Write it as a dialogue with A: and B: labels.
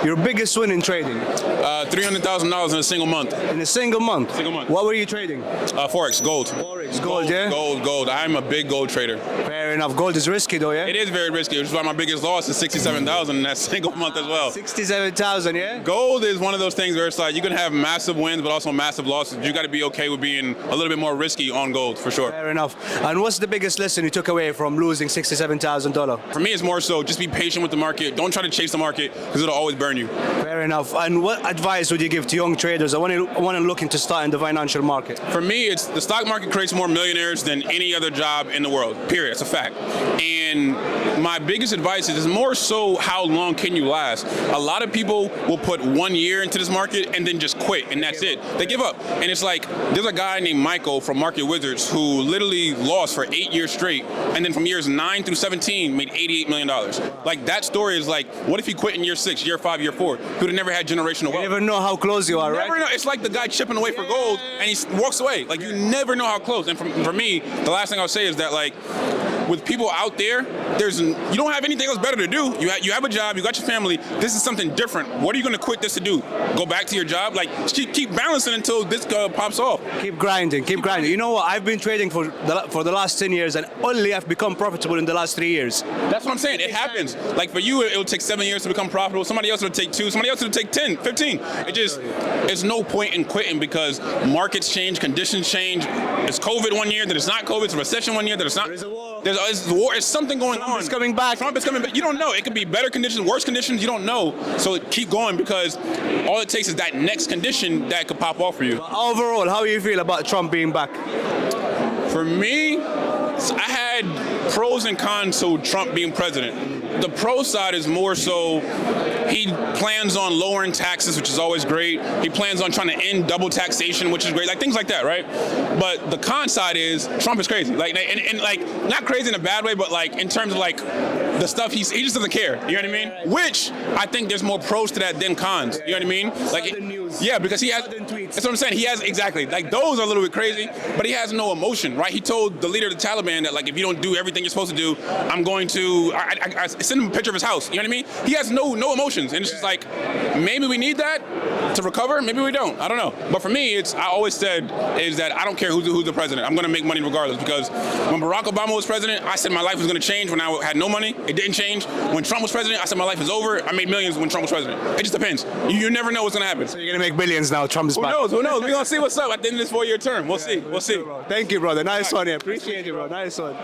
A: Your biggest win in trading?
B: $300,000 in a single month.
A: In a single month?
B: Single month.
A: What were you trading?
B: Forex Gold.
A: Forex Gold, yeah?
B: Gold. I'm a big gold trader.
A: Fair enough. Gold is risky though, yeah?
B: It is very risky, which is why my biggest loss is $67,000 in that single month as well.
A: 67,000, yeah?
B: Gold is one of those things where it's like you can have massive wins, but also massive losses. You got to be okay with being a little bit more risky on gold, for sure.
A: Fair enough. And what's the biggest lesson you took away from losing $67,000?
B: For me, it's more so just be patient with the market. Don't try to chase the market because it'll always burn you.
A: Fair enough. And what advice would you give to young traders that want to looking to start in the financial market?
B: For me, it's the stock market creates more millionaires than any other job in the world, period. It's a fact. And my biggest advice is more so how long can you last? A lot of people will put 1 year into this market and then just quit, and that's it. They give up. And it's like, there's a guy named Michael from Market Wizards who literally lost for 8 years straight, and then from years 9 through 17 made $88 million. Like, that story is like, what if he quit in year 6, year 5, year 4? He would have never had generational wealth.
A: You never know how close you are, right?
B: Never know. It's like the guy chipping away for gold, and he walks away. Like, you never know how close. And for me, the last thing I'll say is that, like, with people out there, you don't have anything else better to do. You have a job, you got your family. This is something different. What are you going to quit this to do? Go back to your job? Like, keep balancing until this pops off.
A: Keep grinding, keep grinding. You know what? I've been trading for the last 10 years, and only I've become profitable in the last 3 years.
B: That's what I'm saying. It happens. Like, for you, it'll take 7 years to become profitable. Somebody else will take 2. Somebody else will take 10, 15. There's no point in quitting because markets change, conditions change. It's COVID 1 year, then it's not COVID. It's a recession 1 year, then it's not.
A: There's a war.
B: There's a war. It's something going on.
A: Trump is coming back.
B: Trump is coming back. You don't know. It could be better conditions, worse conditions. You don't know. So keep going because all it takes is that next condition that could pop off for you.
A: But overall, how do you feel about Trump being back?
B: For me, I had pros and cons to Trump being president. The pro side is more so he plans on lowering taxes, which is always great. He plans on trying to end double taxation, which is great. Like things like that, right? But the con side is Trump is crazy. Like, and like not crazy in a bad way, but like in terms of like the stuff he just doesn't care. You know what I mean? Which I think there's more pros to that than cons. You know what I mean? Like, yeah, because he has. That's what I'm saying. He has exactly like those are a little bit crazy, but he has no emotion, right? He told the leader of the Taliban that like if you don't do everything you're supposed to do, I'm going to. I send him a picture of his house. You know what I mean? He has no emotions, and it's just like maybe we need that to recover. Maybe we don't. I don't know. But for me, I always said is that I don't care who's the president. I'm going to make money regardless because when Barack Obama was president, I said my life was going to change when I had no money. It didn't change. When Trump was president, I said my life is over. I made millions when Trump was president. It just depends. You never know what's going to happen.
A: So you're going to make billions now. Trump's back.
B: Who knows? We're going to see what's up at the end of this 4-year term. We'll see.
A: Thank you, brother. Nice one. Yeah. Appreciate you, bro. Nice one.